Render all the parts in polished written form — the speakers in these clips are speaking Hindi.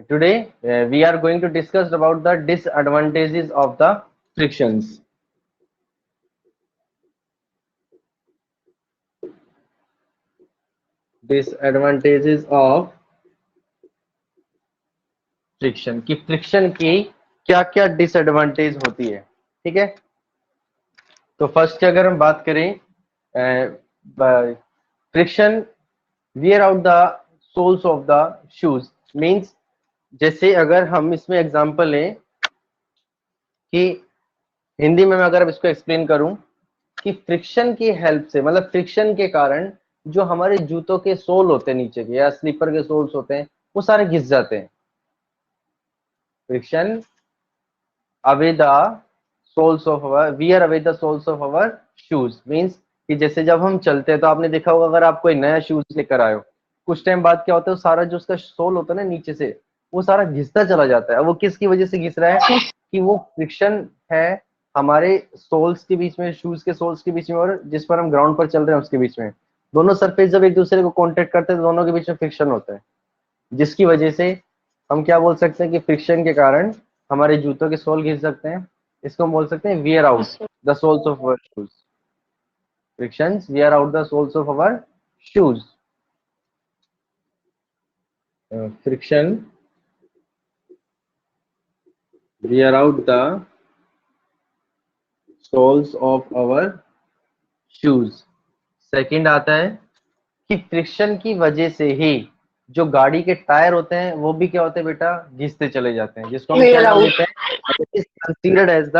Today we are going to discuss about the disadvantages of the frictions. Disadvantages of friction की क्या क्या डिसएडवांटेज होती है, ठीक है। तो फर्स्ट अगर हम बात करें friction wear out the soles of the shoes means, जैसे अगर हम इसमें एग्जांपल लें कि हिंदी में मैं अगर अब इसको एक्सप्लेन करूं कि फ्रिक्शन की हेल्प से, मतलब फ्रिक्शन के कारण जो हमारे जूतों के सोल होते हैं नीचे के या स्लीपर के सोल्स होते हैं वो सारे घिस जाते हैं। Friction away the soles of our wear away the soles of our shoes means कि जैसे जब हम चलते हैं तो आपने देखा होगा, अगर आप कोई नया शूज लेकर आए हो, कुछ टाइम बाद क्या होता है, वो सारा जो उसका सोल होता है ना नीचे से, वो सारा घिसता चला जाता है। वो किसकी वजह से घिस रहा है? कि वो फ्रिक्शन है हमारे सोल्स के बीच में, शूज के सोल्स के बीच में और जिस पर हम ग्राउंड पर चल रहे हैं उसके बीच में। दोनों सरफेस जब एक दूसरे को कॉन्टेक्ट करते हैं तो दोनों के बीच में फ्रिक्शन होता है, जिसकी वजह से हम क्या बोल सकते हैं कि फ्रिक्शन के कारण हमारे जूतों के सोल घिस सकते हैं। इसको हम बोल सकते हैं wear out the soles of our shoes. Frictions wear out the soles of our shoes. Friction wear out the soles of our shoes. Second आता है कि फ्रिक्शन की वजह से ही जो गाड़ी के टायर होते हैं वो भी क्या होते हैं बेटा, घिसते चले जाते हैं, जिसको हम क्या नाम देते हैं, it is considered as the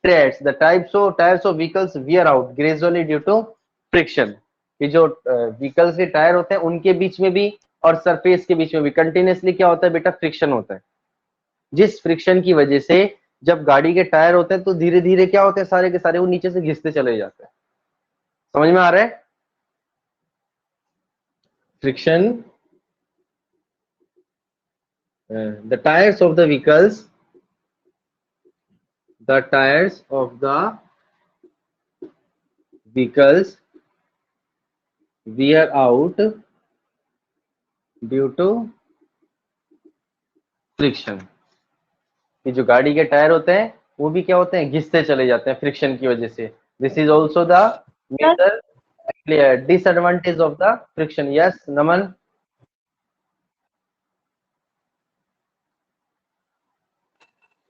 treads the tyres of vehicles wear out gradually due to friction. कि जो व्हीकल्स के टायर होते हैं उनके बीच में भी और सरफेस के बीच में भी कंटिन्यूसली क्या होता है बेटा, फ्रिक्शन होता है। जिस फ्रिक्शन की वजह से जब गाड़ी के टायर होते हैं तो धीरे धीरे क्या होते हैं, सारे के सारे वो नीचे से घिसते चले जाते हैं। समझ में आ रहा है? Friction the tires of the vehicles wear out due to friction। कि जो गाड़ी के टायर होते हैं वो भी क्या होते हैं, घिसते चले जाते हैं फ्रिक्शन की वजह से। This is also the major disadvantage of the friction. Yes Naman.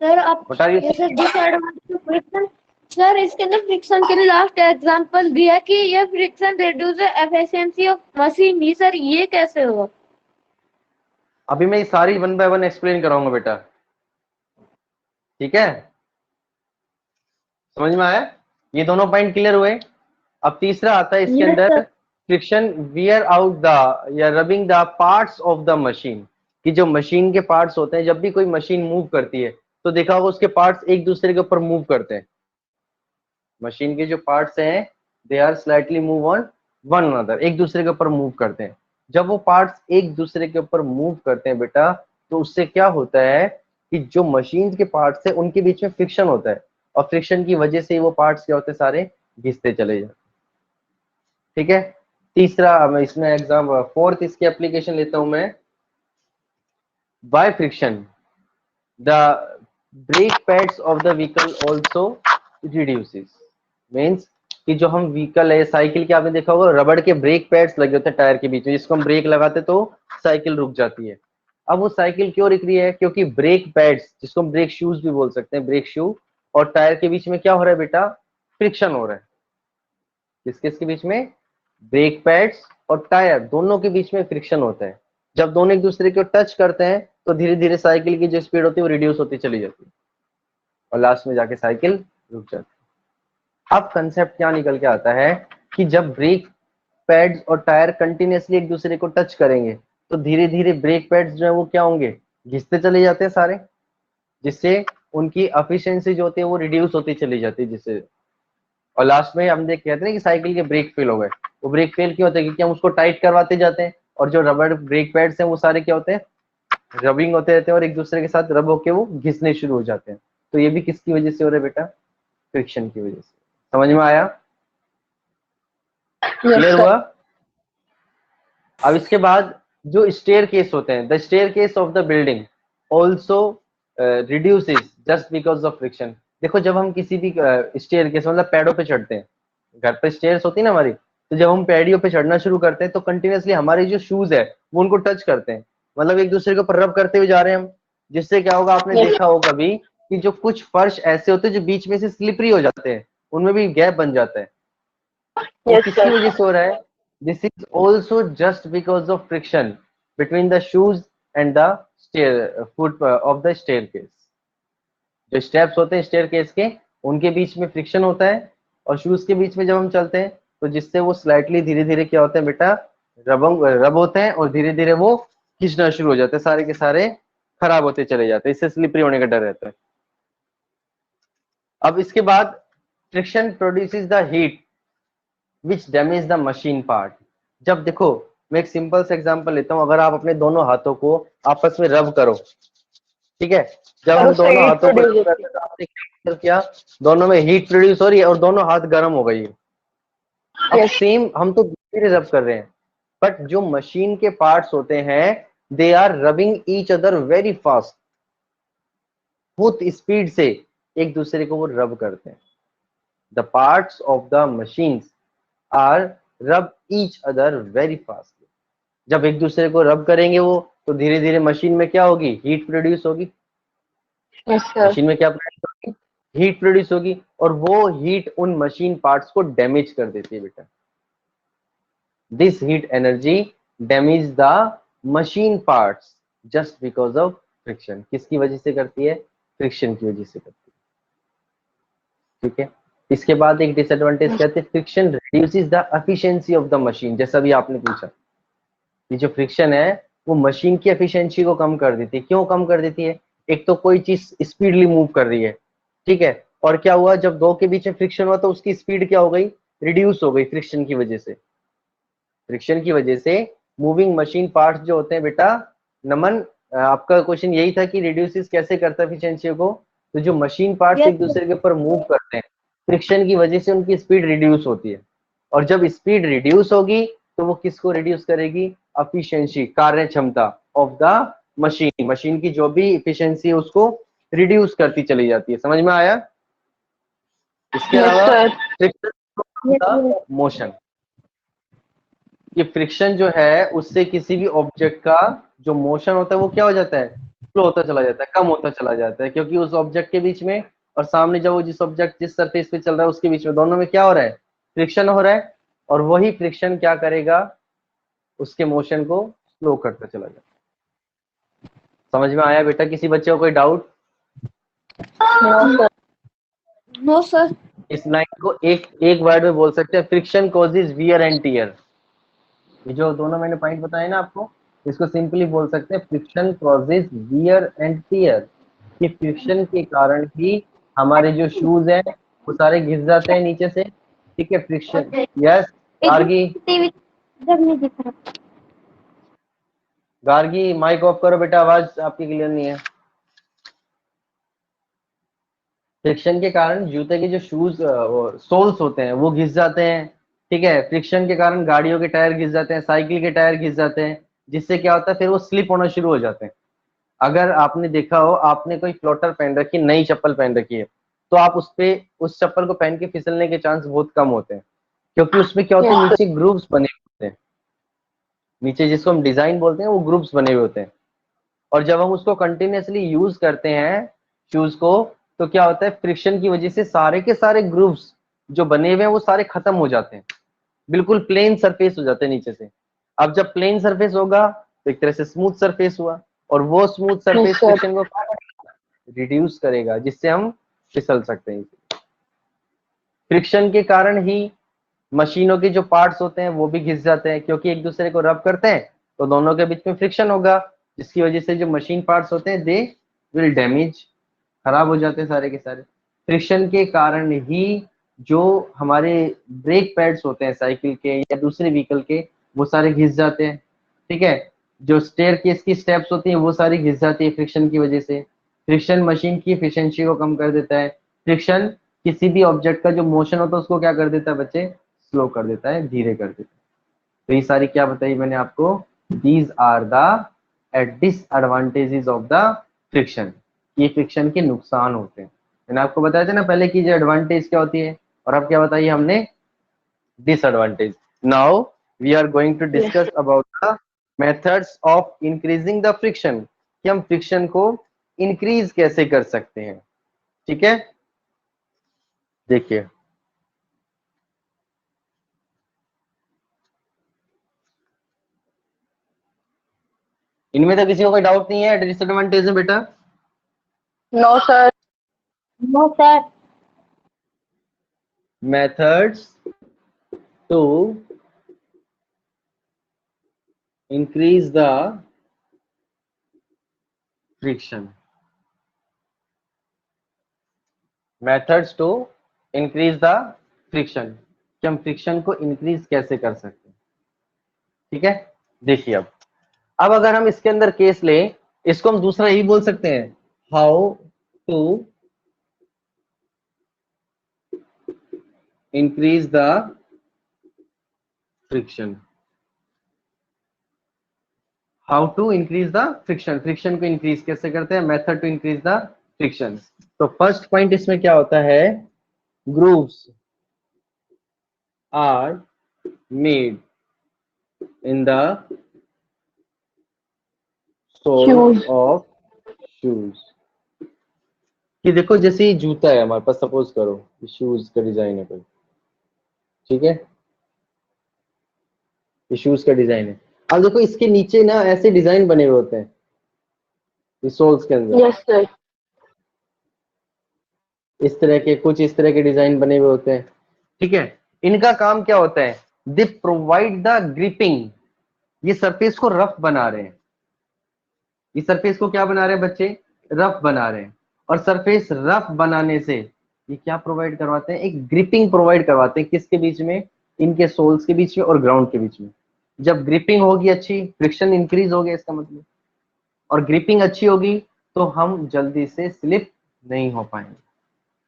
Sir आप व्हाट आर यू? जैसे डिसएडवांटेज ऑफ फ्रिक्शन, सर इसके अंदर फ्रिक्शन के लिए लास्ट एग्जांपल दिया कि ये friction reduce efficiency of machine. He sir ये कैसे हुआ? अभी मैं ये सारी वन बाय वन एक्सप्लेन कराऊंगा बेटा, ठीक है। समझ में आया? ये दोनों पॉइंट क्लियर हुए। अब तीसरा आता है इसके यस अंदर, sir. Friction wear out the या rubbing the parts of the machine. कि जो मशीन के पार्ट्स होते हैं, जब भी कोई मशीन मूव करती है तो देखा होगा उसके पार्ट्स एक दूसरे के ऊपर मूव करते हैं। मशीन के जो पार्ट्स हैं they are slightly move on one another, एक दूसरे के ऊपर मूव करते हैं। जब वो पार्ट्स एक दूसरे के ऊपर मूव करते हैं बेटा, तो उससे क्या होता है कि जो मशीन के पार्ट्स है उनके बीच में फ्रिक्शन होता है, और फ्रिक्शन की वजह से वो पार्ट्स क्या होते हैं, सारे घिसते चले जाते हैं। ठीक है। तीसरा मैं इसमें एग्जाम फोर्थ इसकी एप्लीकेशन लेता हूं मैं। By friction the brake pads of the vehicle also reduces. Means कि जो हम व्हीकल है, साइकिल के आपने देखा होगा रबड़ के ब्रेक पैड्स लगे होते हैं टायर के बीच में, जिसको हम ब्रेक लगाते तो साइकिल रुक जाती है। अब वो साइकिल क्यों रुक रही है? क्योंकि ब्रेक पैड्स, जिसको हम ब्रेक शूज भी बोल सकते हैं, ब्रेक शू और टायर के बीच में क्या हो रहा है बेटा, फ्रिक्शन हो रहा है। किस किस के बीच में? ब्रेक पैड्स और टायर दोनों के बीच में फ्रिक्शन होता है। जब दोनों एक दूसरे को टच करते हैं तो धीरे धीरे साइकिल की जो स्पीड होती है वो रिड्यूस होती चली जाती है और लास्ट में जाके साइकिल रुक जाती है। अब कंसेप्ट क्या निकल के आता है कि जब ब्रेक पैड्स और टायर कंटिन्यूसली एक दूसरे को टच करेंगे तो धीरे धीरे ब्रेक पैड्स जो है वो क्या होंगे, घिसते चले जाते हैं सारे, जिससे उनकी एफिशिएंसी जो होती है वो रिड्यूस होती चली जाती है, जिससे और लास्ट में हम देख कहते हैं कि साइकिल के ब्रेक फेल हो गए। वो ब्रेक फेल क्यों होते हैं? क्योंकि हम उसको टाइट करवाते जाते हैं और जो रबर ब्रेक पैड्स हैं वो सारे क्या होते हैं, रबिंग होते रहते हैं और एक दूसरे के साथ रब होके वो घिसने शुरू हो जाते हैं। तो ये भी किसकी वजह से हो रहा है बेटा? फ्रिक्शन की वजह से। समझ में आया? क्लियर हुआ? अब इसके बाद जो स्टेयर केस होते हैं, the staircase of the building, also reduces just because of friction. देखो जब हम किसी भी स्टेयर के मतलब पैडों पे चढ़ते हैं, घर पे स्टेयर्स होती है ना हमारी, तो जब हम पैडियों पे चढ़ना शुरू करते हैं तो कंटिन्यूअसली हमारे जो शूज है वो उनको टच करते हैं, मतलब एक दूसरे के ऊपर रब करते हुए जा रहे हैं हम। जिससे क्या होगा, आपने देखा हो कभी कि जो कुछ फर्श ऐसे होते हैं जो बीच में से स्लिपरी हो जाते हैं, उनमें भी गैप बन जाता है, वो किसकी वजह से हो रहा है? This is also just because of friction between the shoes and the stair foot of the staircase. जो स्टेप्स होते हैं स्टेयर केस के, उनके बीच में फ्रिक्शन होता है, और शूज के बीच में जब हम चलते हैं तो जिससे वो स्लाइटली धीरे धीरे क्या होते हैं बेटा, रब होते हैं, और धीरे धीरे वो खींचना शुरू हो जाते हैं, सारे के सारे खराब होते चले जाते हैं, इससे स्लिपरी होने का डर रहता है। अब इसके बाद friction produces the heat which damage the machine part. जब देखो मैं एक सिंपल सा एग्जांपल लेता हूँ, अगर आप अपने दोनों हाथों को आपस में रब करो, ठीक है, जब हम दोनों हाथों को रब करते हैं तो आपने क्या, दोनों में हीट प्रोड्यूस हो रही है और दोनों हाथ गर्म हो गई है। अब सेम हम तो धीरे रब कर रहे हैं, बट जो मशीन के पार्ट्स होते हैं they are rubbing each other very fast, बहुत स्पीड से एक दूसरे को वो रब करते हैं। The parts of the machines are rub each other very fast. जब एक दूसरे को रब करेंगे वो, तो धीरे धीरे मशीन में क्या होगी, हीट प्रोड्यूस होगी। मशीन में क्या प्रोड्यूस होगी, हीट प्रोड्यूस होगी, और वो हीट उन मशीन पार्ट्स को डैमेज कर देती है बेटा। This heat energy damage the machine parts just because of friction. किसकी वजह से करती है, फ्रिक्शन की वजह से करती है, ठीक है। इसके बाद एक डिसएडवांटेज कहते हैं friction reduces the efficiency of the machine. जैसा भी आपने पूछा, ये जो फ्रिक्शन है वो मशीन की एफिशिएंसी को कम कर देती है। क्यों कम कर देती है? एक तो कोई चीज स्पीडली मूव कर रही है, ठीक है, और क्या हुआ, जब दो के बीच में फ्रिक्शन हुआ तो उसकी स्पीड क्या हो गई, रिड्यूस हो गई फ्रिक्शन की वजह से। फ्रिक्शन की वजह से मूविंग मशीन पार्ट्स जो होते हैं बेटा, नमन आपका क्वेश्चन यही था कि रिड्यूसेस कैसे करता है एफिशिएंसी को। तो जो मशीन पार्ट्स एक दूसरे के ऊपर मूव करते हैं, फ्रिक्शन की वजह से उनकी स्पीड रिड्यूस होती है, और जब स्पीड रिड्यूस होगी तो वो किसको रिड्यूस करेगी, एफिशिएंसी, कार्य क्षमता ऑफ द मशीन। मशीन की जो भी एफिशिएंसी है उसको रिड्यूस करती चली जाती है। समझ में आया? इसके अलावा फ्रिक्शन मोशन, ये फ्रिक्शन जो है उससे किसी भी ऑब्जेक्ट का जो मोशन होता है वो क्या हो जाता है, स्लो होता चला जाता है, कम होता चला जाता है, क्योंकि उस ऑब्जेक्ट के बीच में और सामने जब वो जिस ऑब्जेक्ट जिस सरफेस पे चल रहा है उसके बीच में, दोनों में क्या हो रहा है, फ्रिक्शन हो रहा है, और वही फ्रिक्शन क्या करेगा, उसके मोशन को स्लो करता चला जाता है। समझ में आया बेटा? किसी बच्चे को कोई डाउट? No sir. इस लाइन को एक एक वर्ड में बोल सकते हैं, friction causes wear and tear. ये जो दोनों मैंने पॉइंट बताए ना आपको, इसको सिंपली बोल सकते हैं friction causes wear and tier. कि फ्रिक्शन के कारण ही हमारे जो शूज है वो सारे घिस जाते हैं नीचे से, ठीक है, फ्रिक्शन। यस गार्गी, जब नहीं दिख रहा। गार्गी माइक ऑफ करो बेटा, आवाज आपकी क्लियर नहीं है। फ्रिक्शन के कारण जूते के जो शूज सोल्स होते हैं वो घिस जाते हैं, ठीक है। फ्रिक्शन के कारण गाड़ियों के टायर घिस जाते हैं, साइकिल के टायर घिस जाते हैं, जिससे क्या होता है, फिर वो स्लिप होना शुरू हो जाते हैं। अगर आपने देखा हो, आपने कोई फ्लोटर पहन रखी, नई चप्पल पहन रखी है, तो आप उस चप्पल को पहन के फिसलने के चांस बहुत कम होते हैं, क्योंकि उसमें क्या होता है, नीचे ग्रूव्स बने होते हैं, नीचे जिसको हम डिजाइन बोलते हैं वो ग्रुप्स बने हुए होते हैं। और जब हम उसको कंटिन्यूअसली यूज करते हैं शूज को, तो क्या होता है, फ्रिक्शन की वजह से सारे के सारे ग्रुप्स जो बने हुए हैं वो सारे खत्म हो जाते हैं, बिल्कुल प्लेन सरफेस हो जाते हैं नीचे से। अब जब प्लेन सरफेस होगा तो एक तरह से स्मूथ सरफेस हुआ, और वो स्मूथ सरफेस फ्रिक्शन को रिड्यूस करेगा, जिससे हम फिसल सकते हैं। फ्रिक्शन के कारण ही मशीनों के जो पार्ट्स होते हैं वो भी घिस जाते हैं, क्योंकि एक दूसरे को रब करते हैं तो दोनों के बीच में फ्रिक्शन होगा, जिसकी वजह से जो मशीन पार्ट्स होते हैं दे विल डैमेज, खराब हो जाते हैं सारे के सारे। फ्रिक्शन के कारण ही जो हमारे ब्रेक पैड्स होते हैं साइकिल के या दूसरे व्हीकल के, वो सारे घिस जाते हैं, ठीक है। जो स्टेयर केस की स्टेप्स होती हैं वो सारी घिस जाती है फ्रिक्शन की वजह से। फ्रिक्शन मशीन की एफिशिएंसी को कम कर देता है। फ्रिक्शन किसी भी ऑब्जेक्ट का जो मोशन होता है उसको क्या कर देता है बच्चे, स्लो कर देता है, धीरे कर देता है। तो ये सारी क्या बताई मैंने आपको, these are the disadvantages of the friction, ये फ्रिक्शन के नुकसान होते हैं। मैंने आपको बताया था ना पहले की जो एडवांटेज क्या होती है, और अब क्या बताइए हमने, disadvantage. Now we are going to discuss about the methods of increasing the friction, कि हम फ्रिक्शन को इंक्रीज कैसे कर सकते हैं। ठीक है, देखिए इनमें तो किसी को कोई डाउट नहीं है डिसएडवांटेज में बेटा? No sir. No sir. methods to increase the friction, methods to increase the friction, कि हम फ्रिक्शन को इंक्रीज कैसे कर सकते हैं। ठीक है, देखिए अब अगर हम इसके अंदर केस लें, इसको हम दूसरा यही बोल सकते हैं, how to increase the friction, how to increase the friction, friction को इंक्रीज कैसे करते हैं, method to increase the friction. तो फर्स्ट पॉइंट इसमें क्या होता है, grooves are made in the sole Shoes. of shoes, कि देखो जैसे ये जूता है हमारे पास, सपोज करो शूज का डिजाइन है कोई, ठीक है, ये शूज का डिजाइन है। अब देखो इसके नीचे ना ऐसे डिजाइन बने हुए होते हैं इस सोल्स के अंदर, यस सर। इस तरह के कुछ इस तरह के डिजाइन बने हुए होते हैं। ठीक है, इनका काम क्या होता है, दे प्रोवाइड द ग्रिपिंग, ये सरफेस को रफ बना रहे हैं, इस सरफेस को क्या बना रहे हैं बच्चे, रफ बना रहे हैं। और सरफेस रफ बनाने से ये क्या प्रोवाइड करवाते हैं, एक ग्रिपिंग प्रोवाइड करवाते हैं, किसके बीच में, इनके सोल्स के बीच में और ग्राउंड के बीच में। जब ग्रिपिंग होगी अच्छी, फ्रिक्शन इंक्रीज हो गया इसका मतलब, और ग्रिपिंग अच्छी होगी तो हम जल्दी से स्लिप नहीं हो पाएंगे।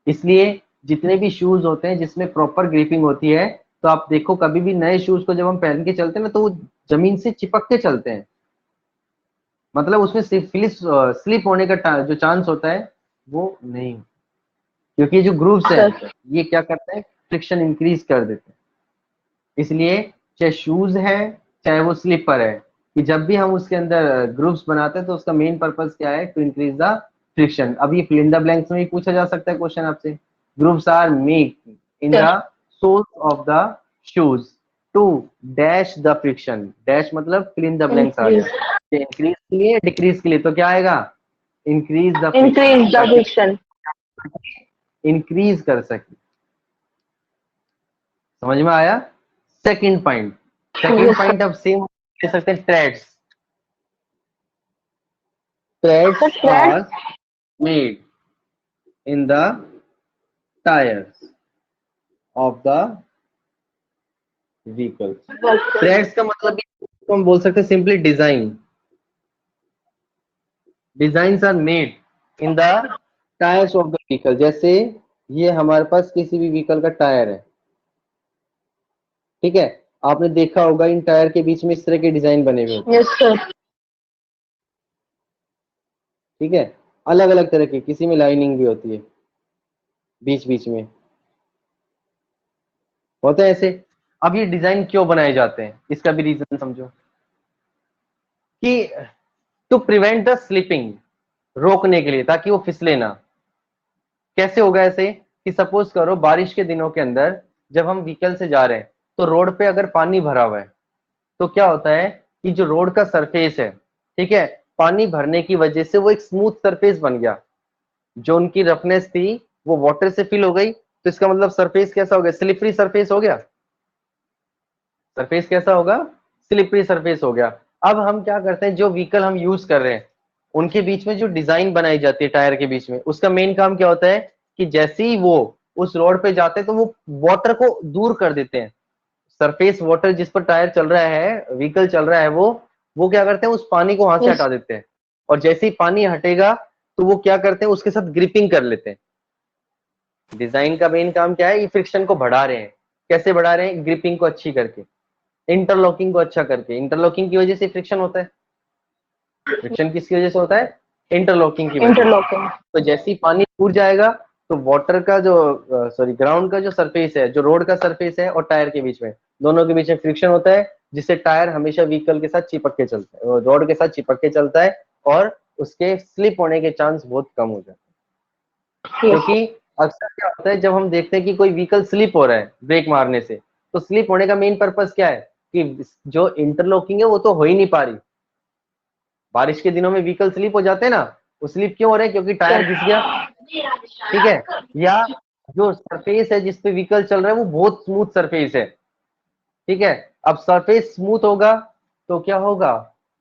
इसलिए जितने भी शूज होते हैं जिसमें प्रॉपर ग्रिपिंग होती है, तो आप देखो कभी भी नए शूज को जब हम पहन के चलते हैं ना, तो वो जमीन से चिपक के चलते हैं, मतलब उसमें स्लिप होने का जो चांस होता है वो नहीं, क्योंकि जो ग्रूव्स हैं ये क्या करते हैं, फ्रिक्शन इंक्रीज कर देते हैं। इसलिए चाहे शूज है चाहे वो स्लीपर है, कि जब भी हम उसके अंदर ग्रूव्स बनाते हैं तो उसका मेन पर्पस क्या है, टू इंक्रीज द फ्रिक्शन। अब ये फिल इन द ब्लैंक्स में भी पूछा जा सकता है क्वेश्चन आपसे, grooves are made in the soles of the shoes to dash the friction, dash मतलब फिल इन द ब्लैंक्स आ गया, इंक्रीज के लिए डिक्रीज के लिए, तो क्या आएगा, इंक्रीज द फ्रिक्शन, इंक्रीज कर सके। समझ में आया? सेकंड पॉइंट, सेकंड पॉइंट अब सेम ले सकते हैं, threads, threads are made in the tyres of the vehicle. Threads का मतलब भी हम बोल सकते हैं simply design, designs are made in the tyres of the vehicle. जैसे ये हमारे पास किसी भी व्हीकल का टायर है, ठीक है, आपने देखा होगा इन टायर के बीच में इस तरह के डिजाइन बने हुए होते हैं। Yes sir. ठीक है, अलग अलग तरह की, किसी में लाइनिंग भी होती है बीच बीच में, होता है ऐसे। अब ये डिजाइन क्यों बनाए जाते हैं, इसका भी रीजन समझो, कि टू प्रिवेंट द स्लिपिंग, रोकने के लिए, ताकि वो फिसले ना। कैसे होगा ऐसे, कि सपोज करो बारिश के दिनों के अंदर जब हम व्हीकल से जा रहे हैं, तो रोड पे अगर पानी भरा हुआ है, तो क्या होता है कि जो रोड का सरफेस है, ठीक है, पानी भरने की वजह से वो एक स्मूथ सरफेस बन गया, जो उनकी रफनेस थी वो वाटर से फिल हो गई, तो इसका मतलब सरफेस कैसा हो गया, स्लिपरी सरफेस हो गया, सरफेस कैसा होगा, स्लिपरी सरफेस हो गया। अब हम क्या करते हैं, जो व्हीकल हम यूज कर रहे हैं उनके बीच में जो डिजाइन बनाई जाती है टायर के बीच में, उसका मेन काम क्या होता है, कि जैसे ही वो उस रोड पे जाते हैं तो वो वाटर को दूर कर देते हैं, सरफेस वाटर जिस पर टायर चल रहा है, व्हीकल चल रहा है, वो क्या करते हैं, उस पानी को वहां से हटा देते हैं, और जैसे ही पानी हटेगा तो वो क्या करते हैं, उसके साथ ग्रिपिंग कर लेते हैं। डिजाइन का मेन काम क्या है, ये फ्रिक्शन को बढ़ा रहे हैं। कैसे बढ़ा रहे हैं, ग्रिपिंग को अच्छी करके, इंटरलॉकिंग को अच्छा करके। इंटरलॉकिंग की वजह से फ्रिक्शन होता है, फ्रिक्शन किसकी वजह से होता है, इंटरलॉकिंग की वजह से। इंटरलॉकिंग। तो जैसे ही पानी टूट जाएगा तो वाटर का जो सॉरी ग्राउंड का जो सरफेस है, जो रोड का सरफेस है और टायर के बीच में, दोनों के बीच में फ्रिक्शन होता है, जिससे टायर हमेशा व्हीकल के साथ चिपक के चलता है, रोड के साथ चिपक के चलता है और उसके स्लिप होने के चांस बहुत कम हो जाते हैं। क्योंकि अक्सर क्या होता है जब हम देखते हैं कि कोई व्हीकल स्लिप हो रहा है ब्रेक मारने से, तो स्लिप होने का मेन पर्पस क्या है कि जो इंटरलॉकिंग है वो तो हो ही नहीं पा रही। बारिश के दिनों में व्हीकल स्लिप हो जाते हैं ना, वो स्लिप क्यों हो रहे हैं? क्योंकि टायर घिस गया, ठीक है, या जो सरफेस है जिसपे व्हीकल चल रहा है वो बहुत स्मूथ सरफेस है, ठीक है। अब सरफेस स्मूथ होगा तो क्या होगा,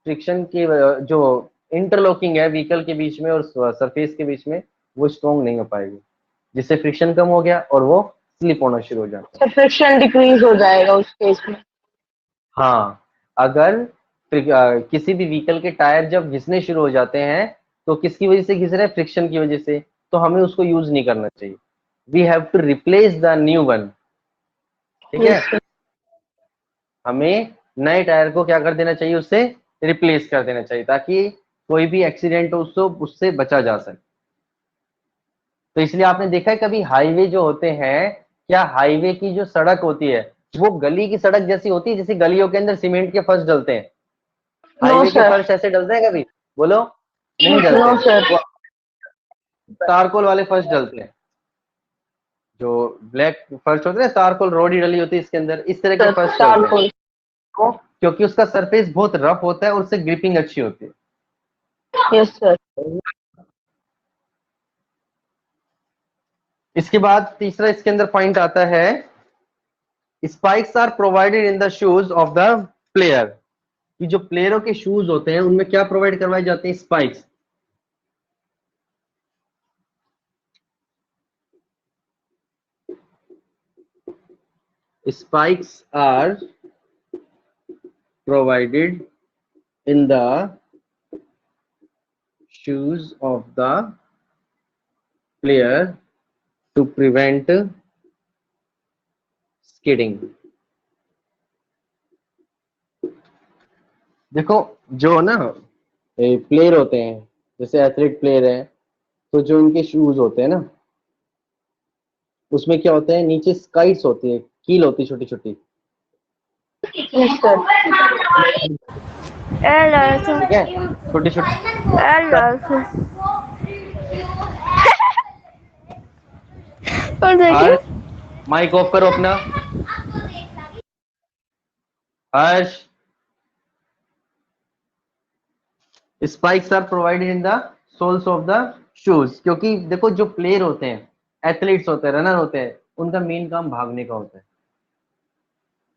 फ्रिक्शन की जो इंटरलॉकिंग है व्हीकल के बीच में और सरफेस के बीच में, वो स्ट्रॉन्ग नहीं हो पाएगी, जिससे फ्रिक्शन कम हो गया और वो स्लिप होना शुरू हो जाता है। फ्रिक्शन डिक्रीज हो जाएगा उस केस में। हाँ, अगर किसी भी व्हीकल के टायर जब घिसने शुरू हो जाते हैं तो किसकी वजह से घिस रहे हैं? फ्रिक्शन की वजह से। तो हमें उसको यूज नहीं करना चाहिए। We have to replace the new one, ठीक है। Yes, sir. हमें नए टायर को क्या कर देना चाहिए? उससे रिप्लेस कर देना चाहिए, ताकि कोई भी एक्सीडेंट हो उससे बचा जा सके। तो इसलिए आपने देखा है कभी हाईवे जो होते हैं, क्या हाईवे की जो सड़क होती है वो गली की सड़क जैसी होती है, जैसे गलियों के अंदर सीमेंट के फर्श डलते हैं? No, हाईवे के sir. फर्श ऐसे डलते हैं कभी? बोलो, नहीं डलते। No, sir. वो चारकोल वाले फर्श डलते हैं, जो ब्लैक फर्श होते हैं, चारकोल रोड ही डली होती है इसके अंदर, इस तरह के Sir, फर्श डलते हैं। charcoal. क्यों? क्योंकि उसका सरफेस बहुत रफ होता है और उससे ग्रिपिंग अच्छी होती है। Yes, sir. इसके बाद तीसरा इसके अंदर पॉइंट आता है, spikes are provided in the shoes of the player. कि जो प्लेयरों के शूज होते हैं उनमें क्या प्रोवाइड करवाए जाते हैं? Spikes. Spikes are provided in the shoes of the player to prevent skidding। देखो, जो ना प्लेयर होते हैं, जैसे एथलीट प्लेयर है, तो जो उनके शूज होते हैं ना, उसमें क्या होता है, नीचे स्काइट्स होती है, कील होती है छोटी छोटी, Yes, sir. ठीक है, छोटी छोटी। और देखिए माइक ऑफ करो अपना। Harsh, spikes are provided in the soles of the shoes. क्योंकि देखो, जो प्लेयर होते हैं, एथलीट्स होते हैं, रनर होते हैं, उनका मेन काम भागने का होता है।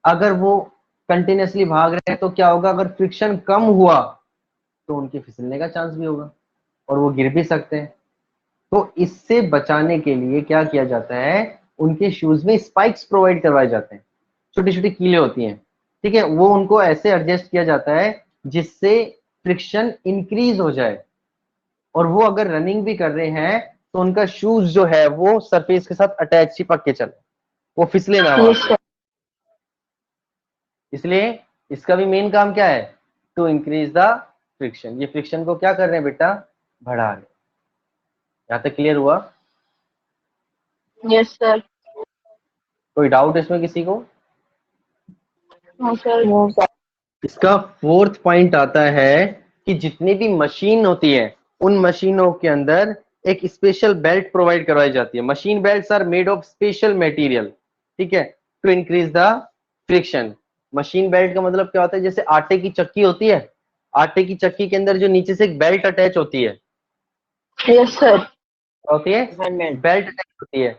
अगर वो कंटिन्यूअसली भाग रहे हैं तो क्या होगा, अगर फ्रिक्शन कम हुआ तो उनके फिसलने का चांस भी होगा और वो गिर भी सकते हैं। तो इससे बचाने के लिए क्या किया जाता है, उनके शूज में स्पाइक्स प्रोवाइड करवाए जाते हैं, छोटी छोटी कीलें होती हैं, ठीक है। वो उनको ऐसे एडजस्ट किया जाता है जिससे फ्रिक्शन इंक्रीज हो जाए, और वो अगर रनिंग भी कर रहे हैं तो उनका शूज जो है वो सरफेस के साथ अटैच चिपक के चले, वो फिसले ना वहां Yes, पे। sir. इसलिए इसका भी मेन काम क्या है? To increase the friction. ये फ्रिक्शन को क्या कर रहे हैं बेटा? बढ़ा रहे हैं। यहां तक क्लियर हुआ? Yes, sir. कोई डाउट इसमें किसी को? No, sir. No, sir. इसका फोर्थ पॉइंट आता है कि जितनी भी मशीन होती है उन मशीनों के अंदर एक स्पेशल बेल्ट प्रोवाइड करवाई जाती है। Machine belts are made of special material, ठीक है, to increase the friction. Machine belt का मतलब क्या होता है? जैसे आटे की चक्की होती है, आटे की चक्की के अंदर जो नीचे से एक बेल्ट अटैच होती है, Yes, sir. होती है, बेल्ट अटैच होती है,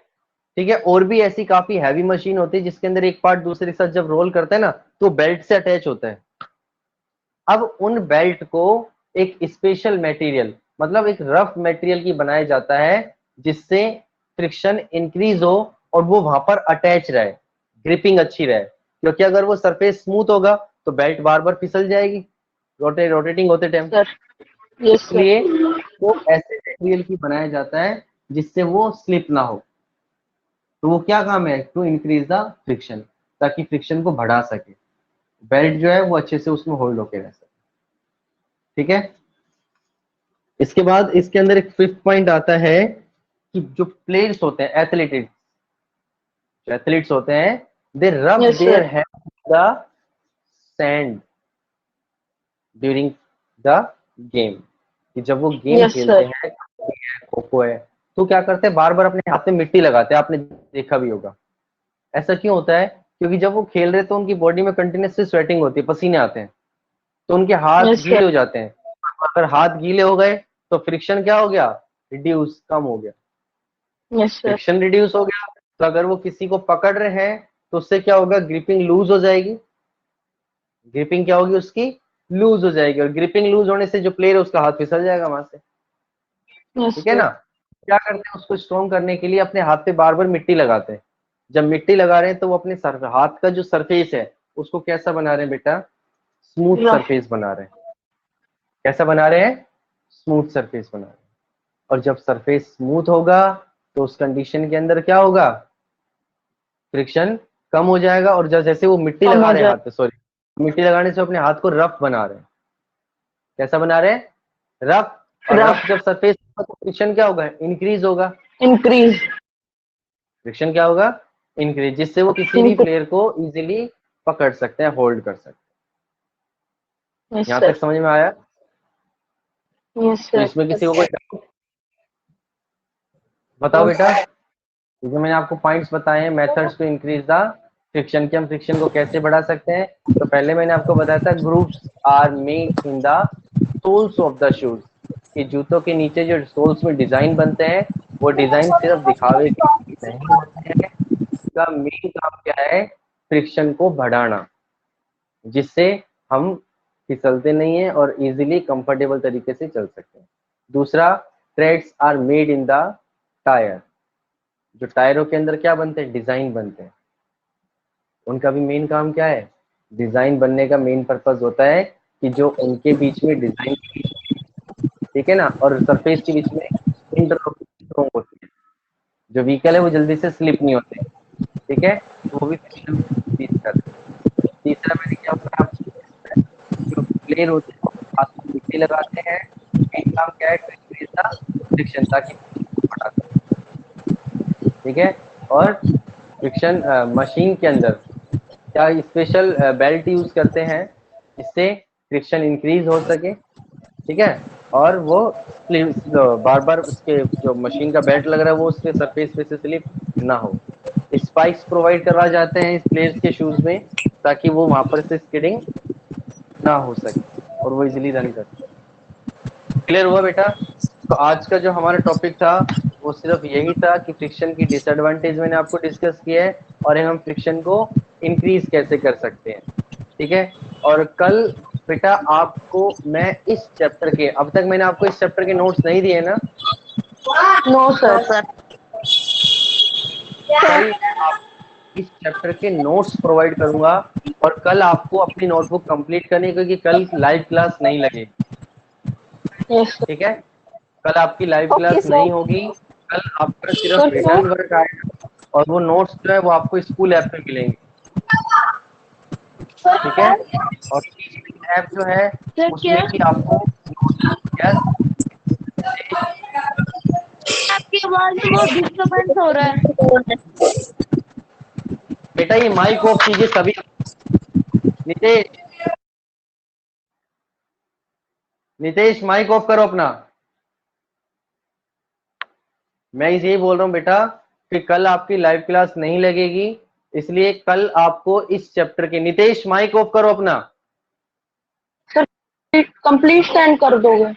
ठीक है। और भी ऐसी काफी हैवी मशीन होती है जिसके अंदर एक पार्ट दूसरे के साथ जब रोल करते हैं ना तो बेल्ट से अटैच होता है। अब उन बेल्ट को एक स्पेशल मटेरियल, मतलब एक रफ मटेरियल की बनाया जाता है जिससे फ्रिक्शन इंक्रीज हो और वो वहां पर अटैच रहे, ग्रिपिंग अच्छी रहे। क्योंकि अगर वो सरफेस स्मूथ होगा तो बेल्ट बार बार फिसल जाएगी रोटेटिंग होते टाइम। Sir. Yes, sir. इसलिए वो ऐसे मटेरियल की बनाया जाता है जिससे वो स्लिप ना हो। तो वो क्या काम है? टू इंक्रीज द फ्रिक्शन, ताकि फ्रिक्शन को बढ़ा सके, बेल्ट जो है वो अच्छे से उसमें होल्ड होके रह सके, ठीक है। इसके बाद इसके अंदर एक फिफ्थ पॉइंट आता है कि जो प्लेयर्स होते हैं, एथलीट्स होते हैं, दे रब Yes, sir. Their hand the sand during the game. कि जब वो गेम Yes, खेलते sir. हैं, खो खो है, तो क्या करते हैं, बार बार अपने हाथ में मिट्टी लगाते हैं। आपने देखा भी होगा। ऐसा क्यों होता है? क्योंकि जब वो खेल रहे हैं तो उनकी बॉडी में कंटिन्यूसली स्वेटिंग होती है, पसीने आते हैं, तो उनके हाथ Yes, गीले sir. हो जाते हैं। अगर हाथ गीले हो गए तो फ्रिक्शन क्या हो गया? रिड्यूस, कम हो गया। Yes, sir. फ्रिक्शन रिड्यूस हो गया तो अगर वो किसी को पकड़ रहे हैं तो उससे क्या होगा? ग्रिपिंग लूज हो जाएगी। ग्रिपिंग क्या होगी? उसकी लूज हो जाएगी, और ग्रिपिंग लूज होने से जो प्लेयर है उसका हाथ फिसल जाएगा वहां से। Yes, ठीक है sir. ना? क्या करते हैं, उसको स्ट्रॉन्ग करने के लिए अपने हाथ पे बार बार मिट्टी लगाते हैं। जब मिट्टी लगा रहे हैं तो वो अपने हाथ का जो सरफेस है उसको कैसा बना रहे हैं बेटा? Smooth Rough. सरफेस बना रहे हैं। कैसा बना रहे हैं? स्मूथ सरफेस बना रहे हैं। और जब सरफेस स्मूथ होगा तो उस कंडीशन के अंदर क्या होगा? फ्रिक्शन कम हो जाएगा। और जैसे वो मिट्टी कम लगा हो रहे हैं जाए. हाथ पे, सॉरी, मिट्टी लगाने से अपने हाथ को रफ बना रहे हैं। कैसा बना रहे हैं? रफ। और Rough. रफ जब सरफेस होगा तो फ्रिक्शन क्या होगा? इंक्रीज होगा। Increase. फ्रिक्शन क्या होगा? इंक्रीज, जिससे वो किसी भी Increase. प्लेयर को इजीली पकड़ सकते हैं, होल्ड कर सकते हैं। Yes, यहाँ sir. तक समझ में आया? Yes, तो sir. इसमें किसी को कोई doubt? बताओ बेटा। जो मैंने आपको पॉइंट्स बताए हैं, methods to increase the friction, कि हम फ्रिक्शन को कैसे बढ़ा सकते हैं। तो पहले मैंने आपको बताया था, grooves are made in the soles of the shoes, कि जूतों के नीचे जो सोल्स में डिजाइन बनते हैं, वो डिजाइन सिर्फ दिखावे के लिए नहीं होते हैं। इसका मेन काम क्या है? फ्रिक्शन को बढ़ाना, जिससे हम फिसलते नहीं है और इजीली कंफर्टेबल तरीके से चल सकते हैं। दूसरा, threads are made in the tyre. जो टायरों के अंदर क्या बनते हैं? डिजाइन बनते हैं। उनका भी मेन काम क्या है? डिजाइन बनने का मेन पर्पस होता है कि जो उनके बीच में डिजाइन, ठीक है ना, और सरफेस के बीच में इंटरलॉकिंग होती है। जो व्हीकल है वो जल्दी से स्लिप नहीं होते। ठीक है, तो वो भी फ्रिक्शन इंक्रीज करते हैं। तीसरा मैंने क्या बताया आपको? जो प्लेयर होते हैं वो हाथ में मिट्टी लगाते हैं। मेन काम क्या है? टू इंक्रीज द फ्रिक्शन, ताकि बढ़ा सके। ठीक है। और फ्रिक्शन मशीन के अंदर क्या स्पेशल बेल्ट यूज करते हैं जिससे फ्रिक्शन इंक्रीज हो सके। ठीक है। और वो बार बार उसके जो मशीन का बेल्ट लग रहा है वो उसके सरफेस पे से स्लिप ना हो। स्पाइक्स प्रोवाइड करवाए जाते हैं इस प्लेयर्स के शूज में, ताकि वो वहां पर से स्किडिंग ना हो सके और वो इजिली रन कर सके। क्लियर हुआ बेटा? तो आज का जो हमारा टॉपिक था वो सिर्फ यही था कि फ्रिक्शन की डिसएडवांटेज मैंने आपको डिस्कस किया है, और हम फ्रिक्शन को इंक्रीज कैसे कर सकते हैं। ठीक है। और कल बेटा आपको मैं इस चैप्टर के, अब तक मैंने आपको इस चैप्टर के नोट्स नहीं दिए ना? No, sir. कल आप इस चैप्टर के नोट्स प्रोवाइड करूंगा, और कल आपको अपनी नोटबुक कंप्लीट करनी है, क्योंकि कल लाइव क्लास नहीं लगेगी। Yes, sir. ठीक है, कल आपकी लाइव Okay, क्लास sir. नहीं होगी। कल आपका सिर्फ Sir, रिटर्न वर्क आएगा, और वो नोट्स जो है वो आपको स्कूल ऐप पे मिलेंगे। ठीक है। और टीचिंग ऐप जो है सर उसमें क्या भी आपको यस, आपकी आवाज में बहुत डिस्टरबेंस हो रहा है। बेटा ये माइक ऑफ कीजिए सभी। नितेश, नितेश माइक ऑफ करो अपना। मैं यही बोल रहा हूँ बेटा कि कल आपकी लाइव क्लास नहीं लगेगी, इसलिए कल आपको इस चैप्टर के, नितेश माइक ऑफ करो अपना। sir, complete send कर दोगे.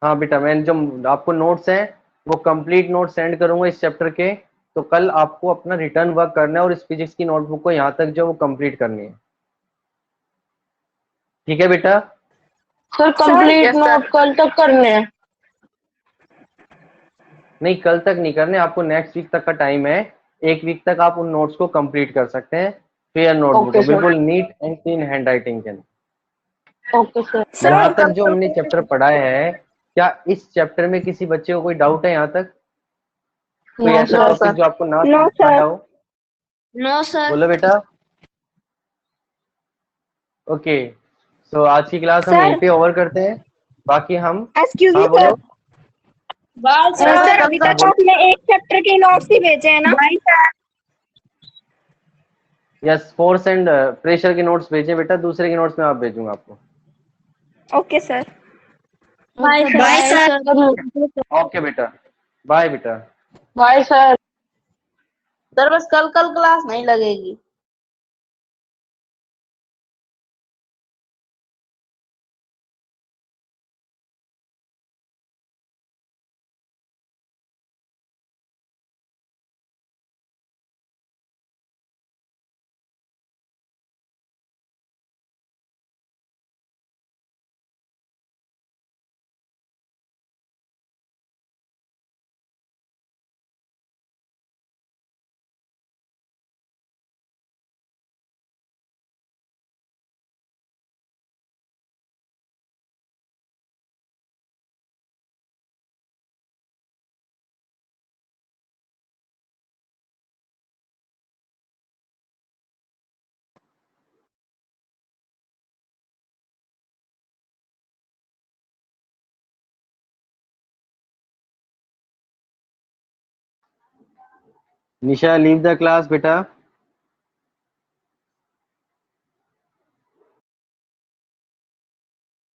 हाँ बेटा, मैं जो आपको नोट्स हैं वो कंप्लीट नोट सेंड करूंगा इस चैप्टर के। तो कल आपको अपना रिटर्न वर्क करना है और इस फिजिक्स की नोटबुक को यहाँ तक जो वो कंप्लीट करनी है। ठीक है बेटा? Sir, complete note कल तक करने हैं. नहीं, कल तक नहीं करने, आपको नेक्स्ट वीक तक का टाइम है। एक वीक तक आप उन नोट्स को कंप्लीट कर सकते हैं। फेयर नोटबुक Okay, है, sir. बिल्कुल neat and clean hand writing के अंदर। Okay, sir. यहाँ तक जो हमने चैप्टर पढ़ाया है, क्या इस चैप्टर में किसी बच्चे को कोई डाउट है? यहाँ तक कोई No, ऐसा sir. टॉपिक जो आपको ना No, समझ sir. आया हो? No sir. बोलो बेटा। ओके, तो आज की क्लास हम यहीं पे ओवर करते हैं। बाकी हम, एक्सक्यूज मी हाँ सर। बोलो। सर अभी हाँ तक बोलो। आपने एक चैप्टर के नोट्स ही भेजे हैं ना? यस, फोर्स एंड प्रेशर के नोट्स भेजे बेटा, दूसरे के नोट्स में आप भेजूंगा आपको। Okay sir. Bye sir. Okay बेटा, बाय बेटा। Bye sir. सर बस कल कल क्लास नहीं लगेगी। निशा, लीव द क्लास बेटा।